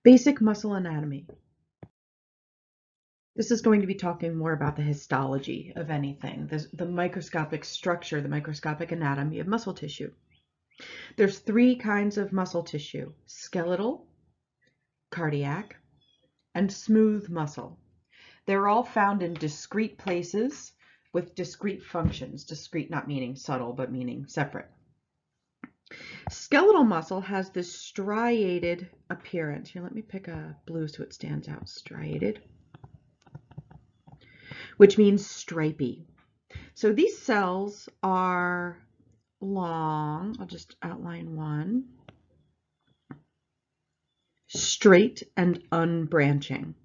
Basic muscle anatomy. This is going to be talking more about the histology of anything, the microscopic structure, the microscopic anatomy of muscle tissue. There's three kinds of muscle tissue: skeletal, cardiac, and smooth muscle. They're all found in discrete places with discrete functions. Discrete not meaning subtle, but meaning separate. Skeletal muscle has this striated appearance. Here, let me pick a blue so it stands out. Striated, which means stripy. So these cells are long. I'll just outline one. Straight and unbranching.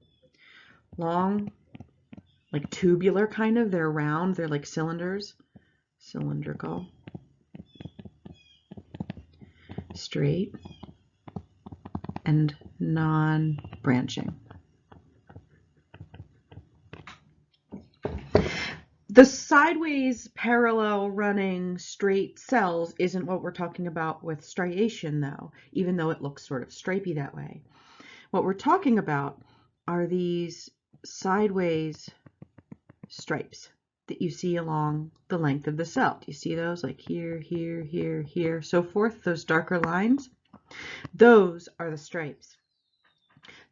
Long, like tubular kind of. They're round. They're like cylinders. Cylindrical. Straight and non-branching. The sideways, parallel, running, straight cells isn't what we're talking about with striation, though, even though it looks sort of stripy that way. What we're talking about are these sideways stripes that you see along the length of the cell. Do you see those? Like here, here, here, here, so forth, those darker lines? Those are the stripes.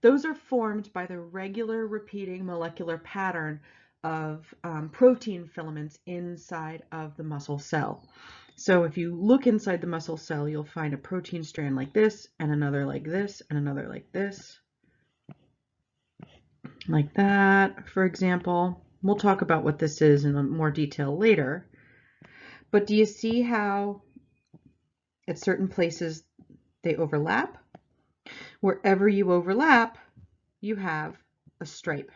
Those are formed by the regular repeating molecular pattern of protein filaments inside of the muscle cell. So if you look inside the muscle cell, you'll find a protein strand like this, and another like this, and another like this, like that, for example. We'll talk about what this is in more detail later. But do you see how at certain places they overlap? Wherever you overlap, you have a stripe.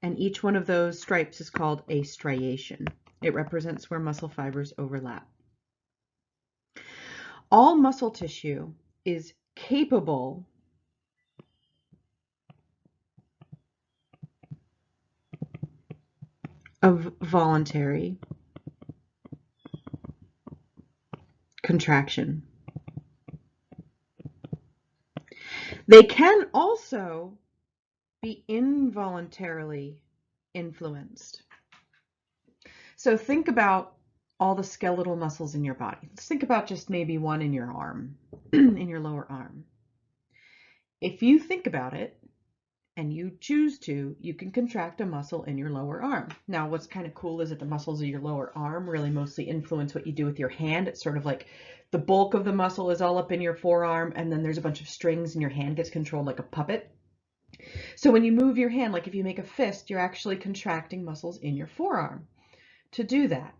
And each one of those stripes is called a striation. It represents where muscle fibers overlap. All muscle tissue is capable of voluntary contraction. They can also be involuntarily influenced. So think about all the skeletal muscles in your body. Let's think about just maybe one in your arm, in your lower arm. If you think about it, and you choose to, you can contract a muscle in your lower arm. Now, what's kind of cool is that the muscles of your lower arm really mostly influence what you do with your hand. It's sort of like the bulk of the muscle is all up in your forearm, and then there's a bunch of strings and your hand gets controlled like a puppet. So when you move your hand, like if you make a fist, you're actually contracting muscles in your forearm to do that.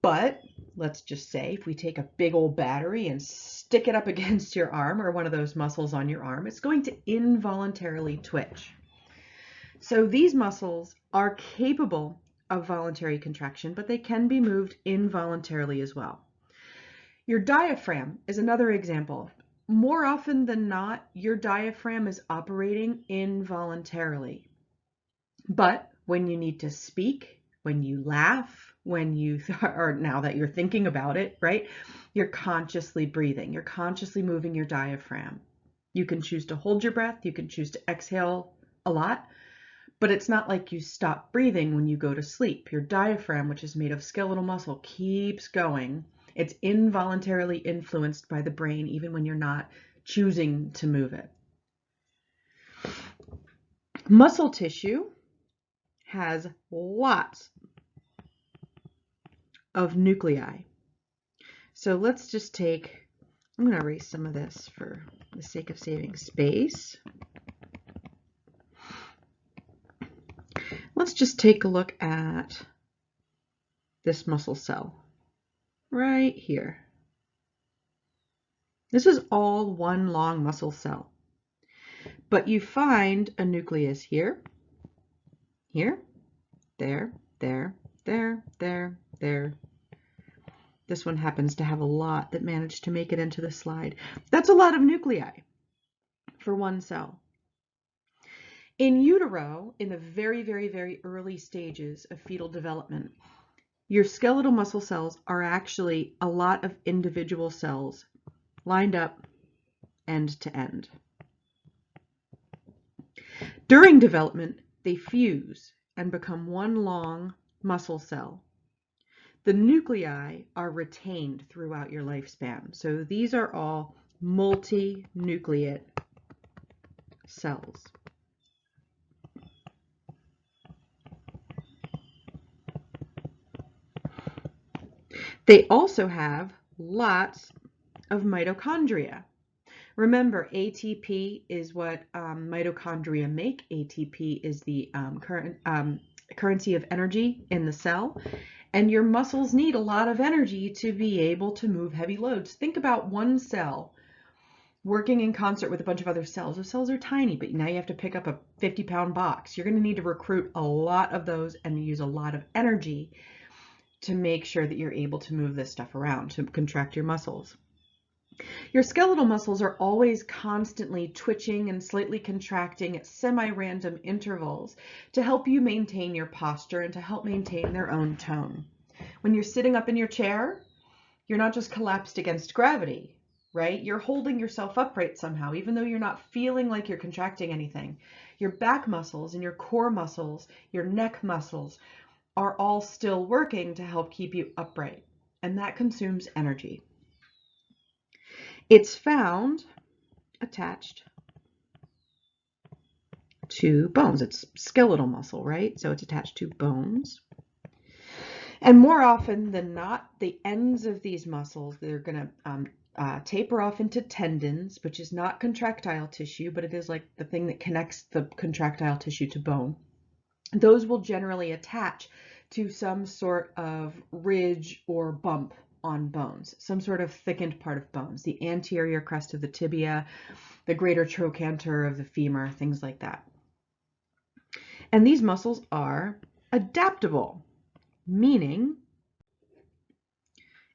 But let's just say if we take a big old battery and stick it up against your arm or one of those muscles on your arm, it's going to involuntarily twitch. So these muscles are capable of voluntary contraction, but they can be moved involuntarily as well. Your diaphragm is another example. More often than not, your diaphragm is operating involuntarily. But when you need to speak, when you laugh, when you or now that you're thinking about it, right? You're consciously breathing. You're consciously moving your diaphragm. You can choose to hold your breath. You can choose to exhale a lot, but it's not like you stop breathing when you go to sleep. Your diaphragm, which is made of skeletal muscle, keeps going. It's involuntarily influenced by the brain, even when you're not choosing to move it. Muscle tissue has lots of nuclei. So let's just take, I'm going to erase some of this for the sake of saving space. Let's just take a look at this muscle cell right here. This is all one long muscle cell, but you find a nucleus here, here, there, there, there, there, there. This one happens to have a lot that managed to make it into the slide. That's a lot of nuclei for one cell. In utero, in the very, very, very early stages of fetal development, your skeletal muscle cells are actually a lot of individual cells lined up end to end. During development, they fuse and become one long muscle cell. The nuclei are retained throughout your lifespan. So these are all multinucleate cells. They also have lots of mitochondria. Remember, ATP is what mitochondria make. ATP is the currency of energy in the cell. And your muscles need a lot of energy to be able to move heavy loads. Think about one cell working in concert with a bunch of other cells. Those cells are tiny, but now you have to pick up a 50-pound box. You're going to need to recruit a lot of those and use a lot of energy to make sure that you're able to move this stuff around, to contract your muscles. Your skeletal muscles are always constantly twitching and slightly contracting at semi-random intervals to help you maintain your posture and to help maintain their own tone. When you're sitting up in your chair, you're not just collapsed against gravity, right? You're holding yourself upright somehow, even though you're not feeling like you're contracting anything. Your back muscles and your core muscles, your neck muscles are all still working to help keep you upright, and that consumes energy. It's found attached to bones. It's skeletal muscle, right? So it's attached to bones. And more often than not, the ends of these muscles, they're going to taper off into tendons, which is not contractile tissue, but it is like the thing that connects the contractile tissue to bone. Those will generally attach to some sort of ridge or bump on bones, some sort of thickened part of bones, the anterior crest of the tibia, the greater trochanter of the femur, things like that. And these muscles are adaptable, meaning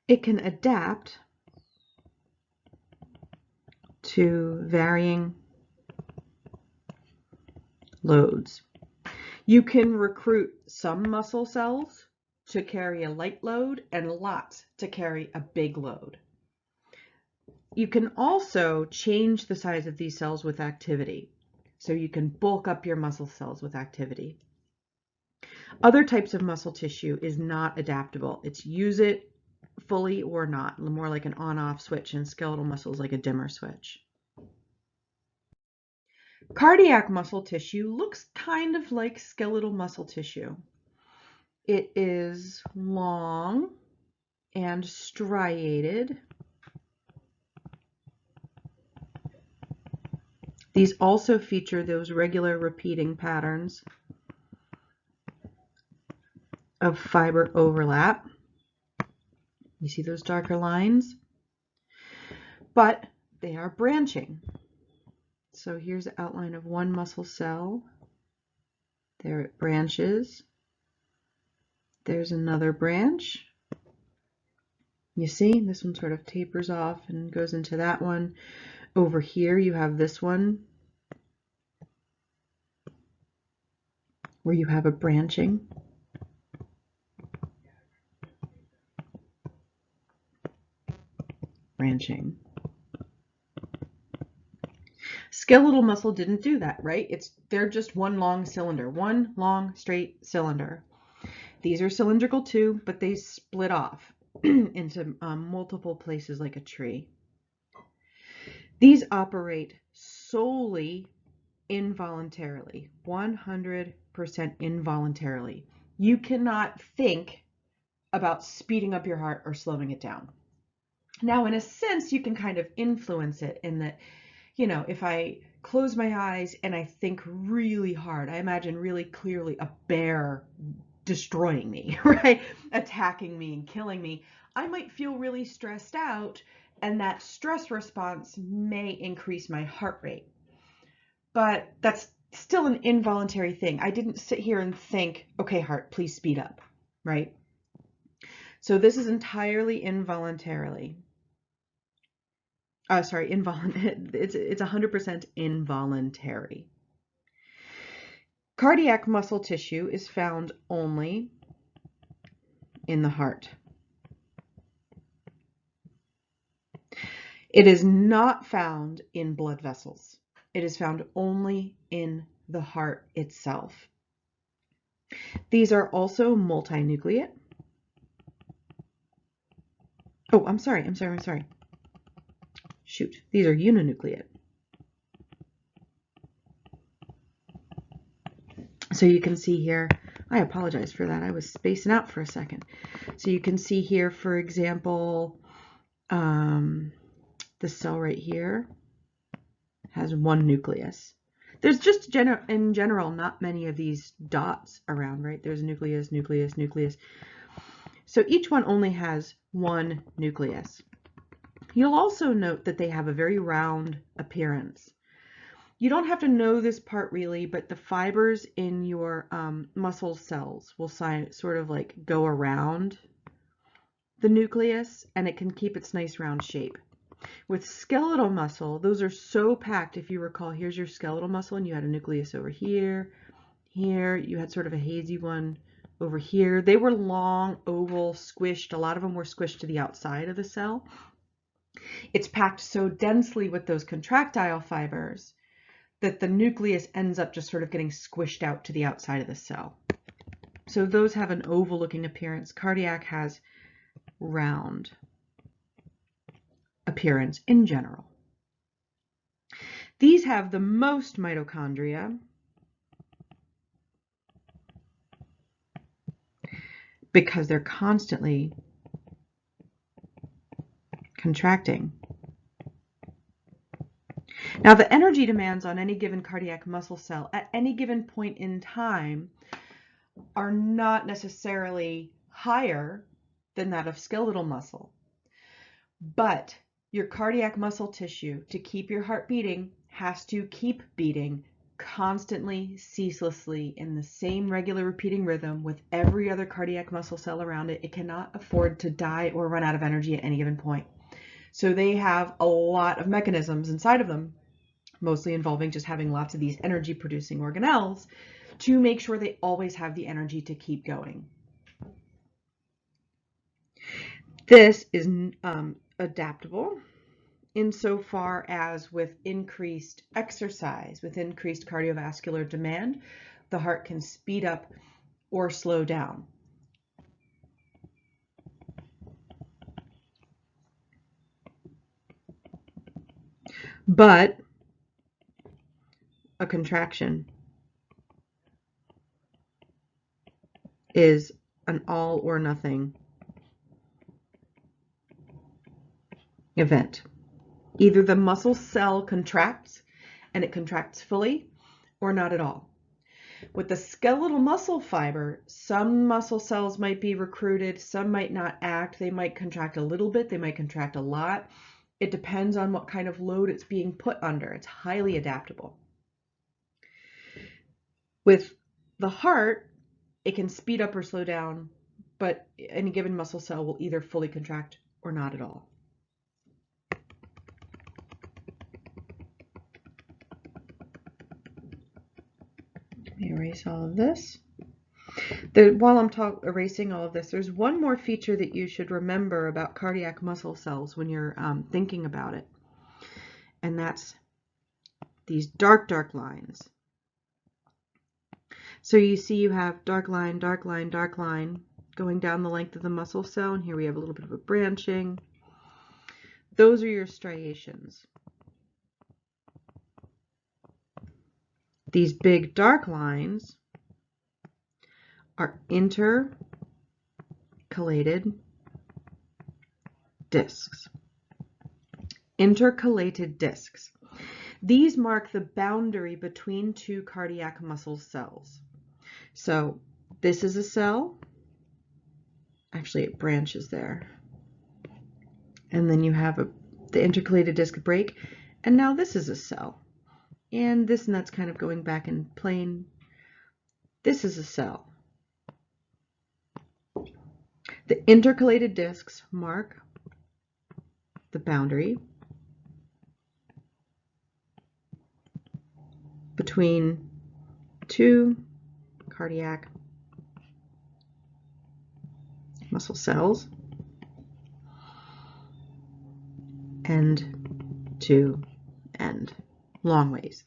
it can adapt to varying loads. You can recruit some muscle cells to carry a light load and lots to carry a big load. You can also change the size of these cells with activity. So you can bulk up your muscle cells with activity. Other types of muscle tissue is not adaptable. It's use it fully or not, more like an on-off switch, and skeletal muscles like a dimmer switch. Cardiac muscle tissue looks kind of like skeletal muscle tissue. It is long and striated. These also feature those regular repeating patterns of fiber overlap. You see those darker lines? But they are branching. So here's an outline of one muscle cell. There it branches. There's another branch. You see, this one sort of tapers off and goes into that one. Over here you have this one where you have a branching. Branching. Skeletal muscle didn't do that, right? They're just one long cylinder, one long straight cylinder. These are cylindrical too, but they split off into multiple places like a tree. These operate solely involuntarily, 100% involuntarily. You cannot think about speeding up your heart or slowing it down. Now, in a sense, you can kind of influence it in that, you know, if I close my eyes and I think really hard, I imagine really clearly a bear destroying me, right? Attacking me and killing me. I might feel really stressed out, and that stress response may increase my heart rate. But that's still an involuntary thing. I didn't sit here and think, okay, heart, please speed up, right? So this is entirely involuntarily. It's 100% involuntary. Cardiac muscle tissue is found only in the heart. It is not found in blood vessels. It is found only in the heart itself. These are also multinucleate. Oh, I'm sorry. Shoot, these are uninucleate. So you can see here, I apologize for that. I was spacing out for a second. So you can see here, for example, the cell right here has one nucleus. There's just in general not many of these dots around, right? There's nucleus, nucleus, nucleus. So each one only has one nucleus. You'll also note that they have a very round appearance. You don't have to know this part really, but the fibers in your muscle cells will sort of like go around the nucleus, and it can keep its nice round shape. With skeletal muscle, those are so packed. If you recall, here's your skeletal muscle, and you had a nucleus over here. Here, you had sort of a hazy one over here. They were long, oval, squished. A lot of them were squished to the outside of the cell. It's packed so densely with those contractile fibers that the nucleus ends up just sort of getting squished out to the outside of the cell. So those have an oval looking appearance. Cardiac has round appearance in general. These have the most mitochondria because they're constantly contracting. Now, the energy demands on any given cardiac muscle cell at any given point in time are not necessarily higher than that of skeletal muscle. But your cardiac muscle tissue, to keep your heart beating, has to keep beating constantly, ceaselessly, in the same regular repeating rhythm with every other cardiac muscle cell around it. It cannot afford to die or run out of energy at any given point. So they have a lot of mechanisms inside of them, mostly involving just having lots of these energy producing organelles to make sure they always have the energy to keep going. This is adaptable insofar as with increased exercise, with increased cardiovascular demand, the heart can speed up or slow down. But a contraction is an all or nothing event. Either the muscle cell contracts and it contracts fully or not at all. With the skeletal muscle fiber, some muscle cells might be recruited, some might not act. They might contract a little bit, they might contract a lot. It depends on what kind of load it's being put under. It's highly adaptable. With the heart, it can speed up or slow down, but any given muscle cell will either fully contract or not at all. Let me erase all of this. While I'm erasing all of this, there's one more feature that you should remember about cardiac muscle cells when you're thinking about it, and that's these dark lines. So you see you have dark line, dark line, dark line going down the length of the muscle cell, and here we have a little bit of a branching. Those are your striations. These big dark lines are intercalated discs. Intercalated discs. These mark the boundary between two cardiac muscle cells. So this is a cell. Actually, it branches there. And then you have the intercalated disc break. And now this is a cell. And this and that's kind of going back in plane. This is a cell. The intercalated discs mark the boundary between two cardiac muscle cells, end to end, long ways.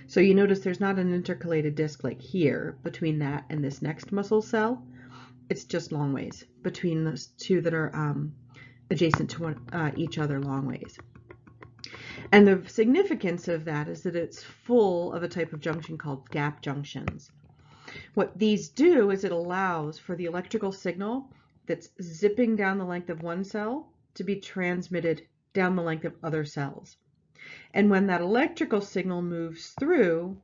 So you notice there's not an intercalated disc like here between that and this next muscle cell. It's just long ways between those two that are adjacent to each other long ways. And the significance of that is that it's full of a type of junction called gap junctions. What these do is it allows for the electrical signal that's zipping down the length of one cell to be transmitted down the length of other cells. And when that electrical signal moves through,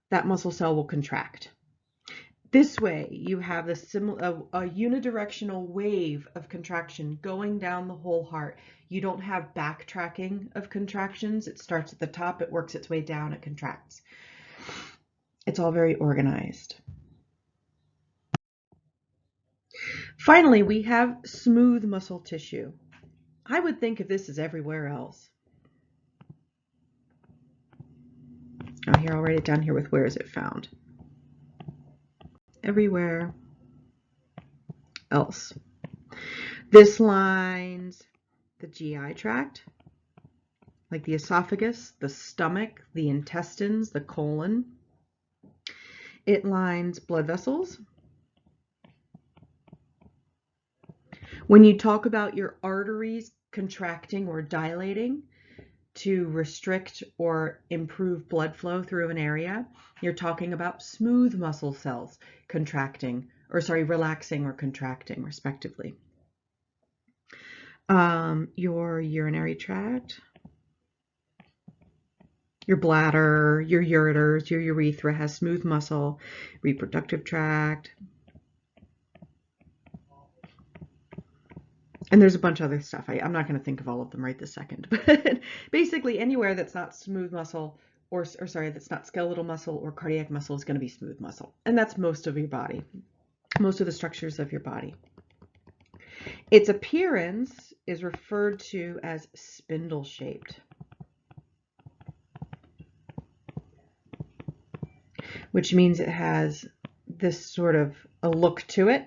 that muscle cell will contract. This way, you have a unidirectional wave of contraction going down the whole heart. You don't have backtracking of contractions. It starts at the top, it works its way down, it contracts. It's all very organized. Finally, we have smooth muscle tissue. I would think of this as everywhere else. Oh, here, I'll write it down here with where is it found. Everywhere else. This lines the GI tract, like the esophagus, the stomach, the intestines, the colon. It lines blood vessels. When you talk about your arteries contracting or dilating to restrict or improve blood flow through an area, you're talking about smooth muscle cells contracting, or relaxing or contracting, respectively. Your urinary tract, your bladder, your ureters, your urethra has smooth muscle, reproductive tract. And there's a bunch of other stuff. I'm not going to think of all of them right this second, but basically anywhere that's not smooth muscle or that's not skeletal muscle or cardiac muscle is going to be smooth muscle. And that's most of your body, most of the structures of your body. Its appearance is referred to as spindle-shaped, which means it has this sort of a look to it.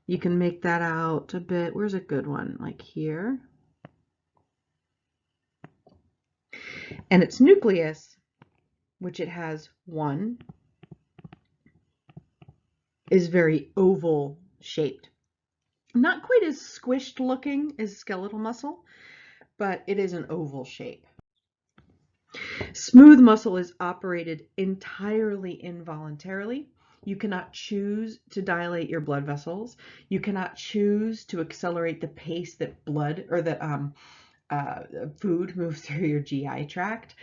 You can make that out a bit. Where's a good one? Like here. And its nucleus, which it has one, is very oval shaped. Not quite as squished looking as skeletal muscle, but it is an oval shape. Smooth muscle is operated entirely involuntarily. You cannot choose to dilate your blood vessels. You cannot choose to accelerate the pace that blood or that food moves through your GI tract.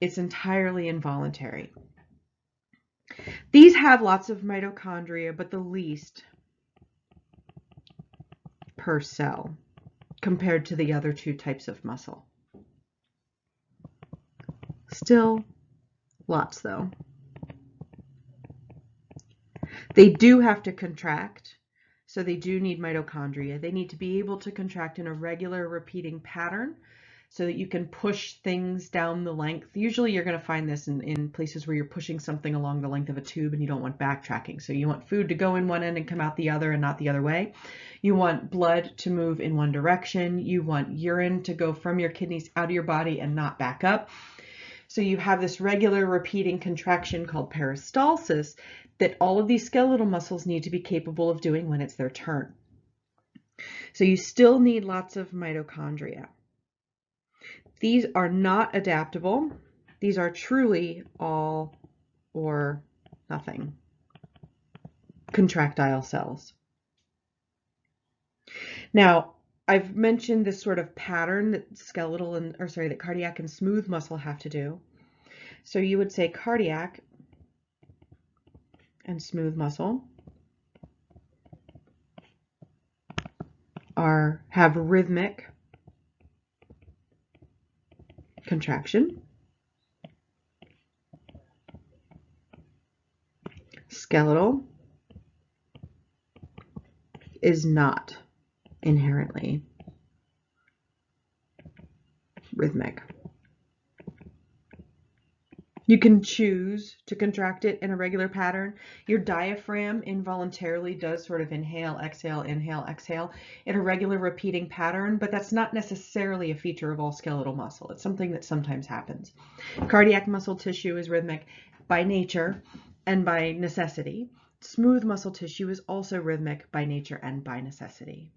It's entirely involuntary. These have lots of mitochondria, but the least per cell compared to the other two types of muscle. Still lots though. They do have to contract, so they do need mitochondria. They need to be able to contract in a regular repeating pattern so that you can push things down the length. Usually you're going to find this in places where you're pushing something along the length of a tube and you don't want backtracking. So you want food to go in one end and come out the other and not the other way. You want blood to move in one direction. You want urine to go from your kidneys out of your body and not back up. So you have this regular repeating contraction called peristalsis that all of these skeletal muscles need to be capable of doing when it's their turn. So you still need lots of mitochondria. These are not adaptable. These are truly all or nothing contractile cells. Now, I've mentioned this sort of pattern that that cardiac and smooth muscle have to do. So you would say cardiac and smooth muscle have rhythmic contraction. Skeletal is not inherently rhythmic. You can choose to contract it in a regular pattern. Your diaphragm involuntarily does sort of inhale, exhale in a regular repeating pattern, but that's not necessarily a feature of all skeletal muscle. It's something that sometimes happens. Cardiac muscle tissue is rhythmic by nature and by necessity. Smooth muscle tissue is also rhythmic by nature and by necessity.